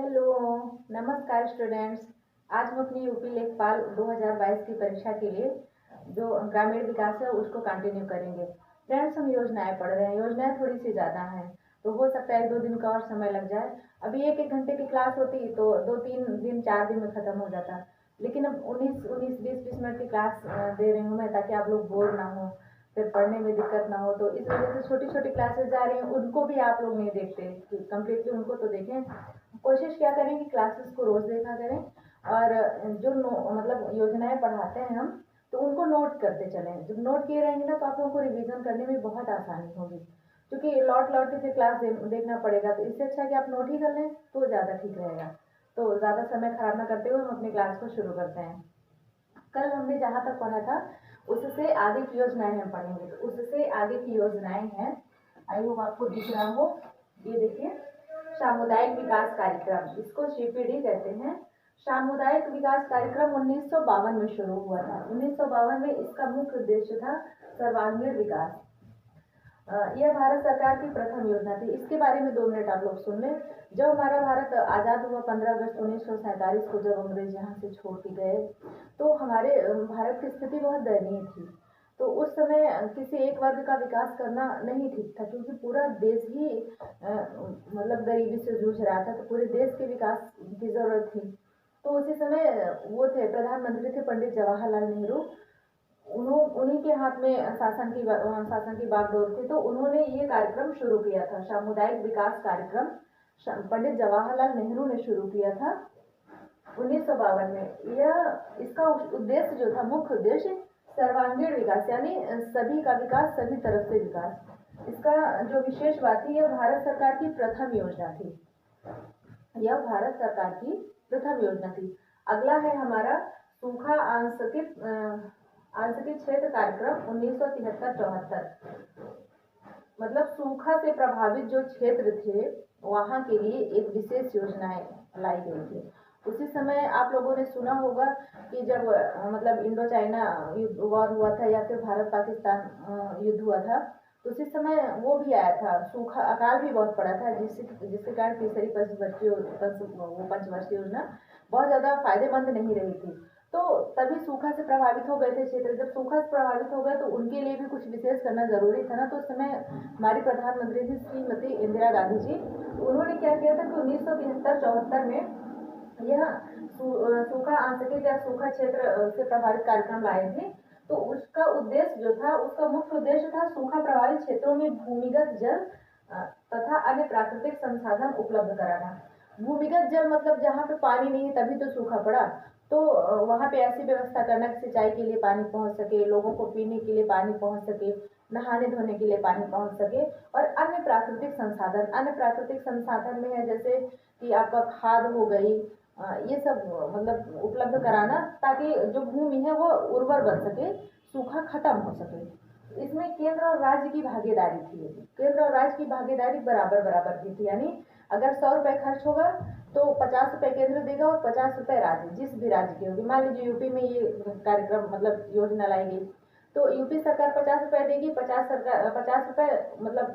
Hello, नमस्कार students. आज हम अपनी यूपी लेखपाल 2022 की परीक्षा के लिए जो ग्रामीण विकास है उसको कंटिन्यू करेंगे। फ्रेंड्स, हम योजनाएं पढ़ रहे हैं। योजनाएं थोड़ी सी ज़्यादा हैं तो हो सकता है 1-2 दिन का और समय लग जाए। अभी 1-1 घंटे की क्लास होती तो 2-3 दिन 4 दिन में ख़त्म हो जाता, लेकिन अब 19-19 20-20 मिनट की क्लास दे रही हूँ मैं, ताकि आप लोग बोर ना हो, फिर पढ़ने में दिक्कत ना हो। तो इस वजह से छोटी छोटी क्लासेस जा रही हैं, उनको भी आप लोग नहीं देखते कि कम्प्लीटली उनको तो देखें। कोशिश क्या करें कि क्लासेस को रोज़ देखा करें, और जो मतलब योजनाएं पढ़ाते हैं हम, तो उनको नोट करते चलें। जब नोट किए रहेंगे ना तो आप लोगों को रिवीजन करने में बहुत आसानी होगी, क्योंकि लौट लौट के फिर क्लास देखना पड़ेगा। तो इससे अच्छा है कि आप नोट ही कर लें तो ज़्यादा ठीक रहेगा। तो ज़्यादा समय खराब ना करते हुए हम अपनी क्लास को शुरू करते हैं। कल हमने जहाँ तक पढ़ा था उससे आगे की योजनाएं हम पढ़ेंगे। तो उससे आगे की योजनाएं हैं, आई होप आपको दिख रहा हो, ये देखिए, सामुदायिक विकास कार्यक्रम, इसको सीपीडी कहते हैं। सामुदायिक विकास कार्यक्रम 1952 में शुरू हुआ था। 1952 में इसका मुख्य उद्देश्य था सर्वांगीण विकास। यह भारत सरकार की प्रथम योजना थी। इसके बारे में 2 मिनट आप लोग सुन लें। जब हमारा भारत आज़ाद हुआ 15 अगस्त 1947 को, जब अंग्रेज यहाँ से छोड़ के गए, तो हमारे भारत की स्थिति बहुत दयनीय थी। तो उस समय किसी एक वर्ग का विकास करना नहीं ठीक था, क्योंकि पूरा देश ही मतलब गरीबी से जूझ रहा था। तो पूरे देश के विकास की ज़रूरत थी। तो उसी समय वो थे, प्रधानमंत्री थे पंडित जवाहरलाल नेहरू। उन्हीं के हाथ में शासन की बागडोर थी। तो उन्होंने ये कार्यक्रम शुरू किया था, सामुदायिक विकास कार्यक्रम पंडित जवाहरलाल नेहरू ने शुरू किया था 1952 में। यह इसका उद्देश्य जो था, मुख्य उद्देश्य सर्वांगीण विकास, यानी सभी का विकास, सभी तरफ से विकास। इसका जो विशेष बात थी, यह भारत सरकार की प्रथम योजना थी। यह भारत सरकार की प्रथम योजना थी। अगला है हमारा सूखा आंशिक क्षेत्र कार्यक्रम 1973-74। मतलब सूखा से प्रभावित जो क्षेत्र थे वहाँ के लिए एक विशेष योजनाएं लाई गई थी। उसी समय आप लोगों ने सुना होगा कि जब मतलब इंडो चाइना वॉर हुआ था, या फिर भारत पाकिस्तान युद्ध हुआ था, तो उसी समय वो भी आया था, सूखा, अकाल भी बहुत पड़ा था, जिसके कारण तीसरी पंचवर्षीय योजना बहुत ज़्यादा फायदेमंद नहीं रही थी। तो तभी सूखा से प्रभावित हो गए थे क्षेत्र। जब सूखा से प्रभावित हो गए तो उनके लिए भी कुछ विशेष करना जरूरी था ना। तो उस समय हमारी प्रधानमंत्री थी श्रीमती इंदिरा गांधी जी। उन्होंने क्या किया था कि 1973-74 में यह सूखा आंशिक या सूखा क्षेत्र से प्रभावित कार्यक्रम लाए थे। तो उसका उद्देश्य जो था, उसका मुख्य उद्देश्य था सूखा प्रभावित क्षेत्रों में भूमिगत जल तथा अन्य प्राकृतिक संसाधन उपलब्ध कराना। भूमिगत जल मतलब जहाँ पे पानी नहीं है तभी तो सूखा पड़ा, तो वहाँ पे ऐसी व्यवस्था करना कि सिंचाई के लिए पानी पहुँच सके, लोगों को पीने के लिए पानी पहुँच सके, नहाने धोने के लिए पानी पहुँच सके, और अन्य प्राकृतिक संसाधन। अन्य प्राकृतिक संसाधन में है जैसे कि आपका खाद हो गई, ये सब मतलब उपलब्ध कराना, ताकि जो भूमि है वो उर्वर बन सके, सूखा खत्म हो सके। इसमें केंद्र और राज्य की भागीदारी थी। केंद्र और राज्य की भागीदारी बराबर बराबर की थी, यानी अगर 100 रुपये खर्च होगा तो 50 रुपये केंद्र देगा और 50 रुपये राज्य, जिस भी राज्य की होगी। मान लीजिए यूपी में ये कार्यक्रम मतलब योजना लाई गई, तो यूपी सरकार 50 रुपये देगी, 50 रुपये मतलब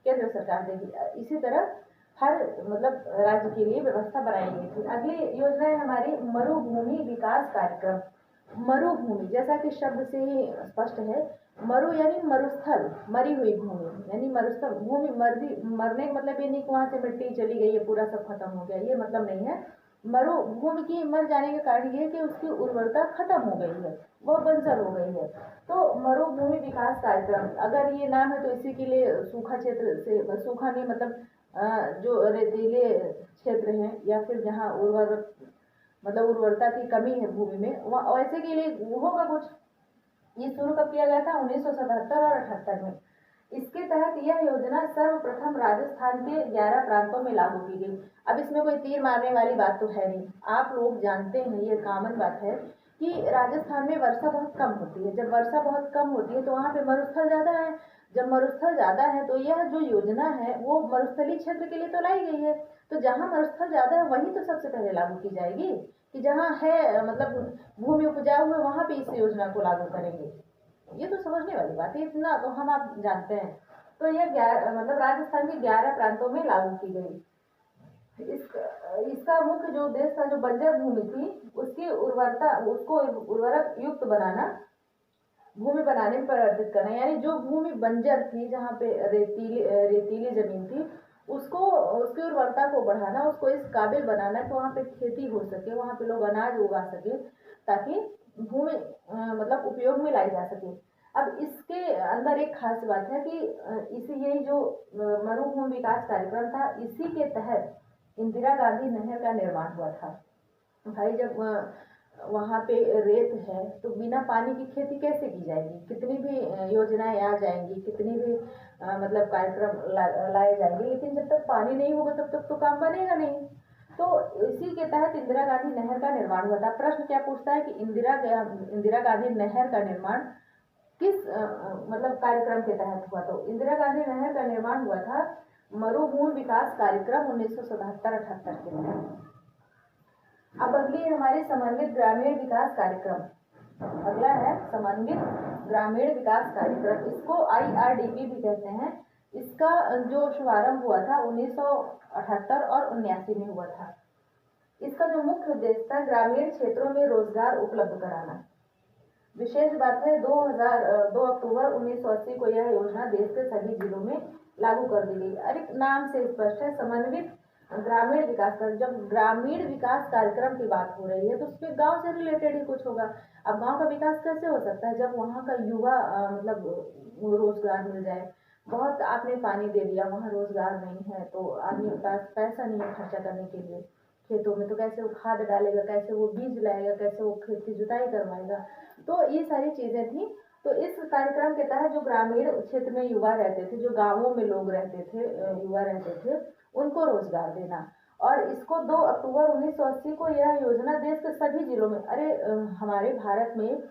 केंद्र सरकार देगी। इसी तरह हर मतलब राज्य के लिए व्यवस्था बनाई गई थी। अगली योजना है हमारी मरुभूमि विकास कार्यक्रम। मरुभूमि जैसा कि शब्द से ही स्पष्ट है, मरु यानी मरुस्थल, मरी हुई भूमि, यानी मरुस्थल भूमि। मरने का मतलब ये नहीं कि वहां से मिट्टी चली गई है, पूरा सब खत्म हो गया, ये मतलब नहीं है। मरु भूमि की मर जाने का कारण ये है कि उसकी उर्वरता खत्म हो गई है, वो बंजर हो गई है। तो मरुभूमि विकास कार्यक्रम, अगर ये नाम है तो इसी के लिए सूखा क्षेत्र से, सूखा नहीं मतलब जो रेतीले क्षेत्र हैं, या फिर जहाँ उर्वरता की कमी है भूमि में, वहाँ ऐसे के लिए होगा कुछ। ये शुरू कब किया गया था? 1977 और 78 में। इसके तहत यह योजना सर्वप्रथम राजस्थान के 11 प्रांतों में लागू की गई। अब इसमें कोई तीर मारने वाली बात तो है नहीं, आप लोग जानते हैं, ये कॉमन बात है कि राजस्थान में वर्षा बहुत कम होती है। जब वर्षा बहुत कम होती है तो वहाँ पे मरुस्थल ज़्यादा है। जब मरुस्थल ज़्यादा है तो यह जो योजना है वो मरुस्थलीय क्षेत्र के लिए तो लाई गई है। तो जहाँ मरुस्थल ज़्यादा है वहीं तो सबसे पहले लागू की जाएगी, कि जहाँ है मतलब भूमि उपजाऊ है वहाँ पे इस योजना को लागू करेंगे। ये तो समझने वाली बात है, इतना तो हम आप जानते हैं। तो यह 11 मतलब राजस्थान के 11 प्रांतों में लागू की गई। इसका मुख्य जो उद्देश्य था, जो बंजर भूमि थी उसकी उर्वरता, उसको उर्वरक युक्त बनाना, भूमि बनाने में परिवर्तित करना। यानी जो भूमि बंजर थी, जहाँ पे रेतीली जमीन थी, उसको, उसकी उर्वरता को बढ़ाना, उसको इस काबिल बनाना कि वहाँ पे खेती हो सके, वहाँ पे लोग अनाज उगा सके, ताकि भूमि मतलब उपयोग में लाई जा सके। अब इसके अंदर एक खास बात है कि इसी, यही जो मरुभूमि विकास कार्यक्रम था, इसी के तहत इंदिरा गांधी नहर का निर्माण हुआ था। भाई जब वहाँ पे रेत है तो बिना पानी की खेती कैसे की जाएगी? कितनी भी योजनाएं आ जाएंगी, कितनी भी मतलब कार्यक्रम लाए जाएंगे, लेकिन जब तक पानी नहीं होगा तब तक तो काम बनेगा नहीं। तो इसी के तहत इंदिरा गांधी नहर का निर्माण हुआ था। प्रश्न क्या पूछता है कि इंदिरा गांधी नहर का निर्माण किस मतलब कार्यक्रम के तहत हुआ? तो इंदिरा गांधी नहर का निर्माण हुआ था मरुभूमि विकास कार्यक्रम 1977-78 के तहत। अब अगली हमारी समन्वित ग्रामीण विकास कार्यक्रम। अगला है समन्वित ग्रामीण विकास कार्यक्रम, इसको IRDP भी कहते हैं। इसका जो शुभारंभ हुआ था 1978 और 79 में हुआ था। इसका जो मुख्य उद्देश्य था, ग्रामीण क्षेत्रों में रोजगार उपलब्ध कराना। विशेष बात है 2 अक्टूबर 1980 को यह योजना देश के सभी जिलों में लागू कर दी गई। अरे नाम से स्पष्ट है, समन्वित ग्रामीण विकास कार्यक्रम। जब ग्रामीण विकास कार्यक्रम की बात हो रही है तो उसमें गांव से रिलेटेड ही कुछ होगा। अब गांव का विकास कैसे हो सकता है? जब वहाँ का युवा मतलब रोजगार मिल जाए। बहुत आपने पानी दे दिया, वहाँ रोजगार नहीं है, तो आदमी के पास पैसा नहीं है खर्चा करने के लिए खेतों में, तो कैसे वो खाद डालेगा, कैसे वो बीज लाएगा, कैसे वो खेत की जुताई करवाएगा? तो ये सारी चीजें थी। तो इस कार्यक्रम के तहत जो ग्रामीण क्षेत्र में युवा रहते थे, जो गांवों में लोग रहते थे, युवा रहते थे, उनको रोजगार देना। और इसको 2 अक्टूबर 1980 को यह योजना देश के सभी जिलों में, अरे हमारे भारत में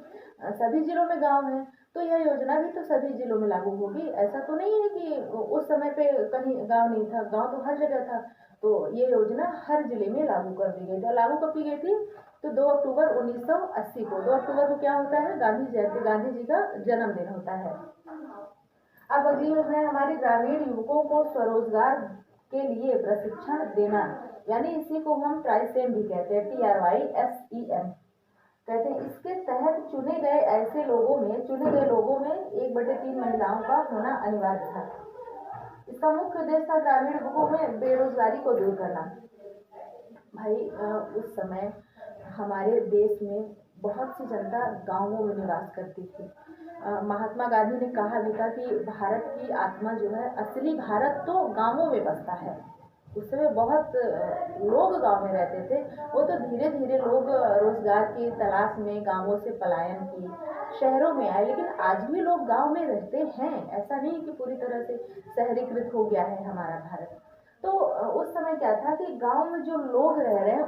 सभी जिलों में गांव है, तो यह योजना भी तो सभी जिलों में लागू होगी। ऐसा तो नहीं है कि उस समय पे कहीं गांव नहीं था, गांव तो हर जगह था। तो ये योजना हर जिले में लागू कर दी गई। तो लागू कब की गई थी? तो 2 अक्टूबर 1980 को। 2 अक्टूबर को क्या होता है? गांधी जयंती, गांधी जी का जन्मदिन होता है। अब अगली योजना है हमारी ग्रामीण युवकों को स्वरोजगार के लिए प्रशिक्षण देना, यानी इसी को हम ट्राइसेम भी कहते हैं, TRYSEM कहते हैं। इसके तहत चुने गए लोगों में 1/3 महिलाओं का होना अनिवार्य था। इसका मुख्य उद्देश्य था ग्रामीण युवकों में बेरोजगारी को दूर करना। भाई उस समय हमारे देश में बहुत सी जनता गांवों में निवास करती थी। महात्मा गांधी ने कहा भी था कि भारत की आत्मा जो है, असली भारत तो गांवों में बसता है। उस समय बहुत लोग गांव में रहते थे। वो तो धीरे धीरे लोग रोजगार की तलाश में गांवों से पलायन की शहरों में आए, लेकिन आज भी लोग गांव में रहते हैं। ऐसा नहीं कि पूरी तरह से शहरीकृत हो गया है हमारा भारत। तो उस समय क्या था कि गांव में जो लोग रह रहे हैं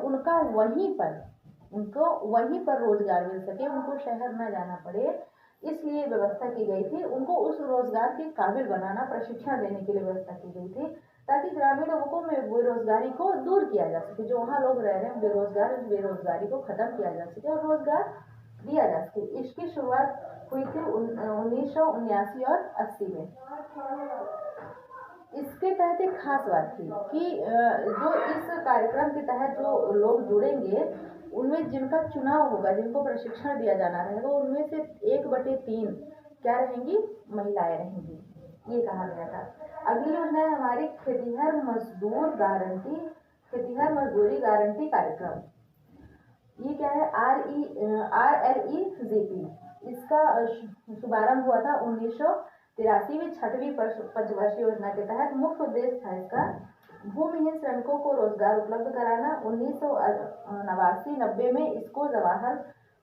उनको वहीं पर रोजगार मिल सके, उनको शहर न जाना पड़े, इसलिए व्यवस्था की गई थी। उनको उस रोजगार के काबिल बनाना, प्रशिक्षण देने के लिए व्यवस्था की गई थी, ताकि ग्रामीण लोगों में बेरोजगारी को दूर किया जा सके। जो वहाँ लोग रह रहे हैं बेरोजगारी को खत्म किया जा सके और रोजगार दिया जा सके। इसकी शुरुआत हुई थी 1979 और 80 में। इसके तहत एक खास बात थी कि जो इस कार्यक्रम के तहत जो लोग जुड़ेंगे, उनमें जिनका चुनाव होगा, जिनको प्रशिक्षण दिया जाना रहेगा, उनमें से 1/3 क्या रहेंगी? महिलाएं रहेंगी, ये कहा गया था। अगली योजना है हमारी खेतिहर मजदूरी गारंटी कार्यक्रम। ये क्या है? RLEGP। इसका शुभारंभ हुआ था 1983 में 6वीं पंचवर्षीय योजना के तहत। मुख्य उद्देश्य था इसका भूमिहीन श्रमिकों को रोजगार उपलब्ध कराना। 1989-90 में इसको जवाहर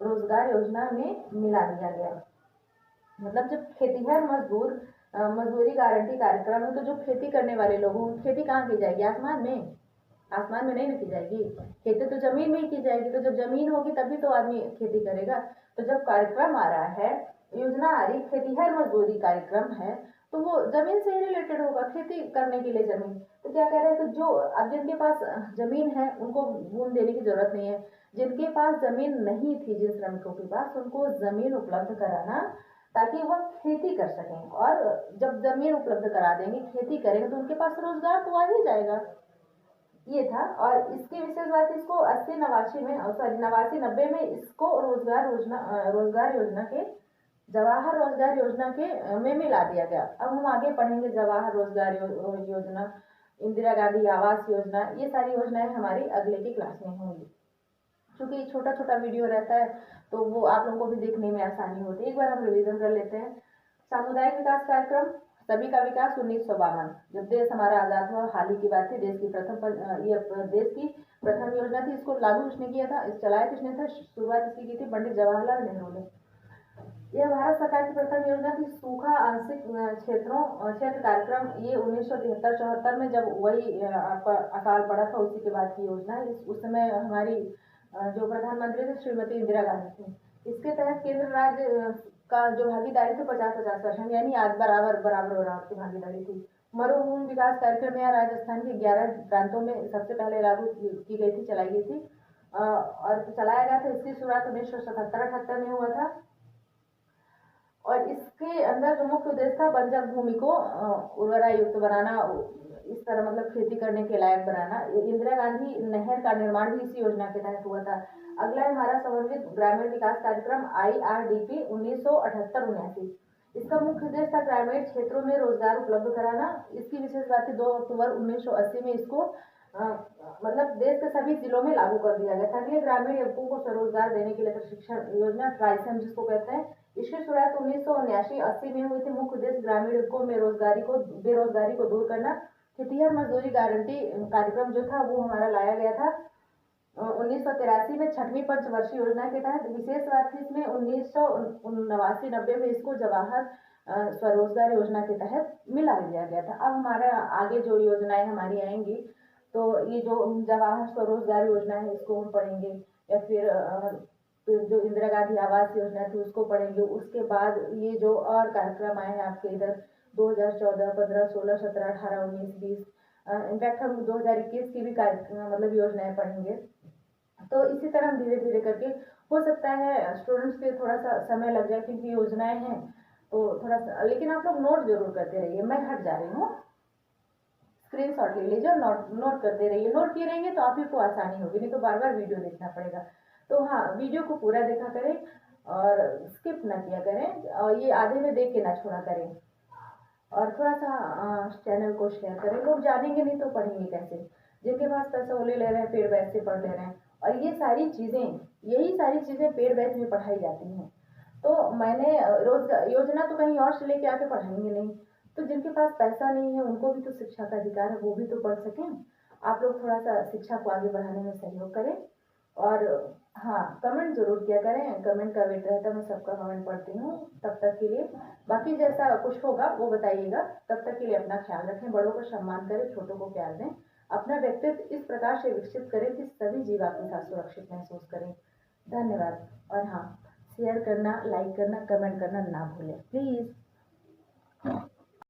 रोजगार योजना में मिला दिया गया। मतलब जब खेतिहर मजदूरी गारंटी कार्यक्रम है, तो जो खेती करने वाले लोग हों, खेती कहाँ की जाएगी? आसमान में? आसमान में नहीं न की जाएगी, खेती तो जमीन में ही की जाएगी। तो जब जमीन होगी तभी तो आदमी खेती करेगा। तो जब कार्यक्रम आ रहा है, योजना आ रही, खेतिहर मजदूरी कार्यक्रम है, तो वो जमीन से ही रिलेटेड होगा, खेती करने के लिए जमीन। तो क्या कह रहे हैं कि जो अब जिनके पास जमीन है उनको भूमि देने की जरूरत नहीं है। जिनके पास जमीन नहीं थी, जिन श्रमिकों के पास, उनको जमीन उपलब्ध कराना, ताकि वह खेती कर सकें। और जब जमीन उपलब्ध करा देंगे, खेती करेंगे, तो उनके पास रोजगार तो आ ही जाएगा। ये था। और इसकी विशेष बात, इसको 80-89 में, सॉरी 89-90 में इसको रोजगार योजना के, जवाहर रोजगार योजना के में मिला दिया गया। अब हम आगे पढ़ेंगे जवाहर रोजगार योजना, इंदिरा गांधी आवास योजना, ये सारी योजनाएं हमारी अगले की क्लास में होंगी। क्योंकि छोटा छोटा वीडियो रहता है तो वो आप लोगों को भी देखने में आसानी होती है। एक बार हम रिवीजन कर लेते हैं। सामुदायिक विकास कार्यक्रम, सभी का विकास 1952, जब देश हमारा आजाद हुआ, हाल ही की बात थी। देश की प्रथम योजना थी। इसको लागू किसने किया था, इस चलाया किसने था, शुरुआत इसकी की थी पंडित जवाहरलाल नेहरू ने। यह भारत सरकार की प्रथम योजना थी। सूखा आंशिक क्षेत्र कार्यक्रम, ये 1973-74 में जब वही आपका अकाल पड़ा था, उसी के बाद की योजना है। उस समय हमारी जो प्रधानमंत्री थी श्रीमती इंदिरा गांधी थी। इसके तहत केंद्र राज्य का जो भागीदारी थी 50-50%, यानी आज बराबर की भागीदारी थी। मरुभूमि विकास कार्यक्रम यह राजस्थान के 11 प्रांतों में सबसे पहले लागू की गई थी, चलाई गई थी और चलाया गया था। इसकी शुरुआत 1977-78 में हुआ था। और इसके अंदर जो मुख्य उद्देश्य था, बंजर भूमि को उर्वरा युक्त बनाना, इस तरह मतलब खेती करने के लायक बनाना। इंदिरा गांधी नहर का निर्माण भी इसी योजना के तहत हुआ था। अगला है हमारा समन्वित ग्रामीण विकास कार्यक्रम IRDP 1978-79। इसका मुख्य उद्देश्य था ग्रामीण क्षेत्रों में रोजगार उपलब्ध कराना। इसकी विशेष बात थी 2 अक्टूबर 1980 में इसको मतलब देश के सभी जिलों में लागू कर दिया गया था। अगले ग्रामीण युवकों को स्वरोजगार देने के लिए प्रशिक्षण योजना, ट्राइसम जिसको कहते हैं, इसकी शुरुआत 1979-80 में हुई थी। मुख्य उद्देश्य ग्रामीण युवकों में बेरोजगारी को दूर करना। खेतिहर मजदूरी गारंटी कार्यक्रम जो था वो हमारा लाया गया था 1983 में 6वीं पंचवर्षीय योजना के तहत। विशेष बात थी इसमें 1989-90 में इसको जवाहर स्वरोजगार योजना के तहत मिला दिया गया था। अब हमारा आगे जो योजनाएं हमारी आएंगी, तो ये जो जवाहर स्वरोजगार योजना है इसको हम पढ़ेंगे, या फिर जो इंदिरा गांधी आवास योजना थी उसको पढ़ेंगे। उसके बाद ये जो और कार्यक्रम आए हैं आपके इधर 2014, 15, 16, 17, 18, 19, 20, इनफैक्ट हम 2021 की भी मतलब योजनाएं पढ़ेंगे। तो इसी तरह हम धीरे धीरे करके, हो सकता है स्टूडेंट्स के थोड़ा सा समय लग जाए क्योंकि योजनाएं हैं तो थोड़ा सा, लेकिन आप लोग नोट जरूर करते रहिए। मैं हट जा रही हूँ, स्क्रीनशॉट ले लीजिए और नोट करते रहिए। नोट किए रहेंगे तो आप ही को आसानी होगी, नहीं तो बार बार वीडियो देखना पड़ेगा। तो हाँ, वीडियो को पूरा देखा करें और स्किप ना किया करें, और ये आधे में देख के ना छोड़ा करें। और थोड़ा सा चैनल को शेयर करें। लोग जानेंगे नहीं तो पढ़ेंगे कैसे, जिनके पास पैसा वो ले रहे हैं, पेड बैच से पढ़ ले रहे हैं। और यही सारी चीज़ें पेड बैच में पढ़ाई जाती हैं। तो मैंने रोजगार योजना तो कहीं और से लेके आके पढ़ाएंगे नहीं, तो जिनके पास पैसा नहीं है उनको भी तो शिक्षा का अधिकार है, वो भी तो पढ़ सकें। आप लोग थोड़ा सा शिक्षा को आगे बढ़ाने में सहयोग करें। और हाँ, कमेंट जरूर किया करें, कमेंट का वेट रहता है, मैं सबका कमेंट पढ़ती हूँ। तब तक के लिए बाकी जैसा कुछ होगा वो बताइएगा। तब तक के लिए अपना ख्याल रखें, बड़ों का सम्मान करें, छोटों को प्यार दें। अपना व्यक्तित्व इस प्रकार से विकसित करें कि सभी जीव आपके साथ सुरक्षित महसूस करें। धन्यवाद। और हाँ, शेयर करना, लाइक करना, कमेंट करना ना भूलें प्लीज़।